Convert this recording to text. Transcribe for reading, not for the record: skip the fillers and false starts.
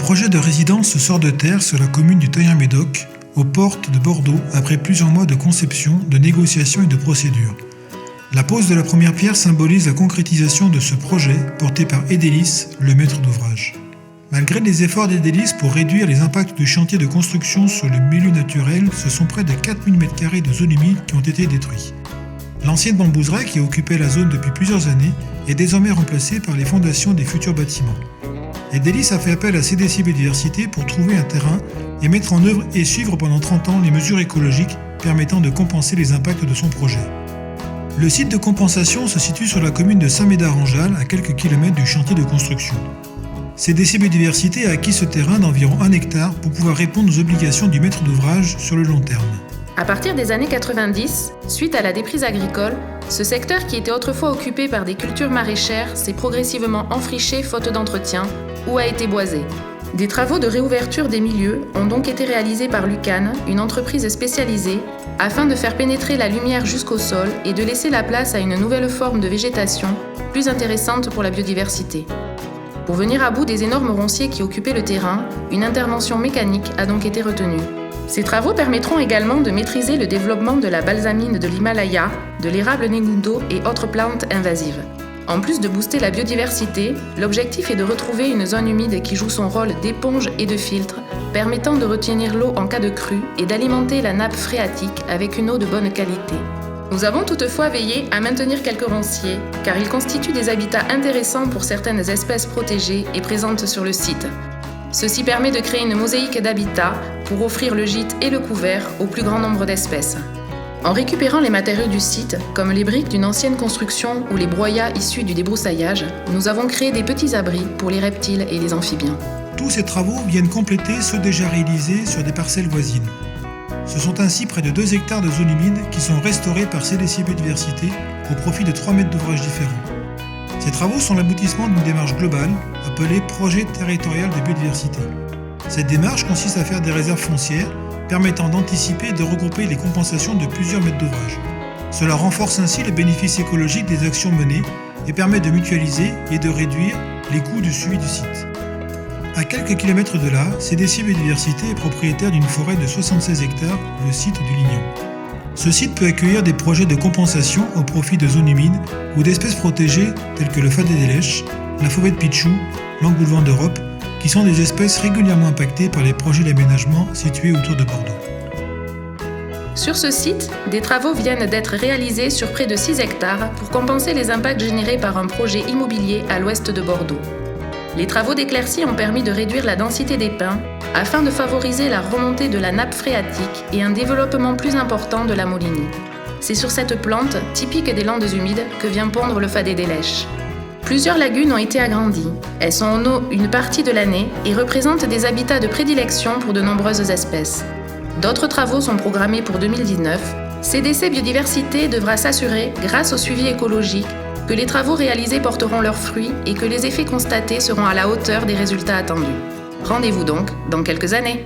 projet de résidence sort de terre sur la commune du Taillan-Médoc, aux portes de Bordeaux, après plusieurs mois de conception, de négociations et de procédures. La pose de la première pierre symbolise la concrétisation de ce projet porté par Edelis, le maître d'ouvrage. Malgré les efforts d'Edelis pour réduire les impacts du chantier de construction sur le milieu naturel, ce sont près de 4000 m² de zone humide qui ont été détruits. L'ancienne bambouseraie, qui occupait la zone depuis plusieurs années, est désormais remplacée par les fondations des futurs bâtiments. Edelis a fait appel à CDC Biodiversité pour trouver un terrain et mettre en œuvre et suivre pendant 30 ans les mesures écologiques permettant de compenser les impacts de son projet. Le site de compensation se situe sur la commune de Saint-Médard-en-Jalles, à quelques kilomètres du chantier de construction. CDC Biodiversité a acquis ce terrain d'environ 1 hectare pour pouvoir répondre aux obligations du maître d'ouvrage sur le long terme. À partir des années 90, suite à la déprise agricole, ce secteur qui était autrefois occupé par des cultures maraîchères s'est progressivement enfriché faute d'entretien ou a été boisé. Des travaux de réouverture des milieux ont donc été réalisés par Lucan, une entreprise spécialisée, afin de faire pénétrer la lumière jusqu'au sol et de laisser la place à une nouvelle forme de végétation plus intéressante pour la biodiversité. Pour venir à bout des énormes ronciers qui occupaient le terrain, une intervention mécanique a donc été retenue. Ces travaux permettront également de maîtriser le développement de la balsamine de l'Himalaya, de l'érable negundo et autres plantes invasives. En plus de booster la biodiversité, l'objectif est de retrouver une zone humide qui joue son rôle d'éponge et de filtre, permettant de retenir l'eau en cas de crue et d'alimenter la nappe phréatique avec une eau de bonne qualité. Nous avons toutefois veillé à maintenir quelques ronciers, car ils constituent des habitats intéressants pour certaines espèces protégées et présentes sur le site. Ceci permet de créer une mosaïque d'habitats pour offrir le gîte et le couvert au plus grand nombre d'espèces. En récupérant les matériaux du site, comme les briques d'une ancienne construction ou les broyats issus du débroussaillage, nous avons créé des petits abris pour les reptiles et les amphibiens. Tous ces travaux viennent compléter ceux déjà réalisés sur des parcelles voisines. Ce sont ainsi près de 2 hectares de zones humides qui sont restaurés par CDC Biodiversité au profit de 3 mètres d'ouvrages différents. Ces travaux sont l'aboutissement d'une démarche globale appelée Projet territorial de biodiversité. Cette démarche consiste à faire des réserves foncières permettant d'anticiper et de regrouper les compensations de plusieurs mètres d'ouvrage. Cela renforce ainsi les bénéfices écologiques des actions menées et permet de mutualiser et de réduire les coûts du suivi du site. À quelques kilomètres de là, CDC Biodiversité est propriétaire d'une forêt de 76 hectares, le site du Lignon. Ce site peut accueillir des projets de compensation au profit de zones humides ou d'espèces protégées telles que le fadet des lèches, la fauvette pitchou, l'engoulevent d'Europe, qui sont des espèces régulièrement impactées par les projets d'aménagement situés autour de Bordeaux. Sur ce site, des travaux viennent d'être réalisés sur près de 6 hectares pour compenser les impacts générés par un projet immobilier à l'ouest de Bordeaux. Les travaux d'éclaircie ont permis de réduire la densité des pins afin de favoriser la remontée de la nappe phréatique et un développement plus important de la molinie. C'est sur cette plante, typique des landes humides, que vient pondre le fadet des lèches. Plusieurs lagunes ont été agrandies. Elles sont en eau une partie de l'année et représentent des habitats de prédilection pour de nombreuses espèces. D'autres travaux sont programmés pour 2019. CDC Biodiversité devra s'assurer, grâce au suivi écologique, que les travaux réalisés porteront leurs fruits et que les effets constatés seront à la hauteur des résultats attendus. Rendez-vous donc dans quelques années.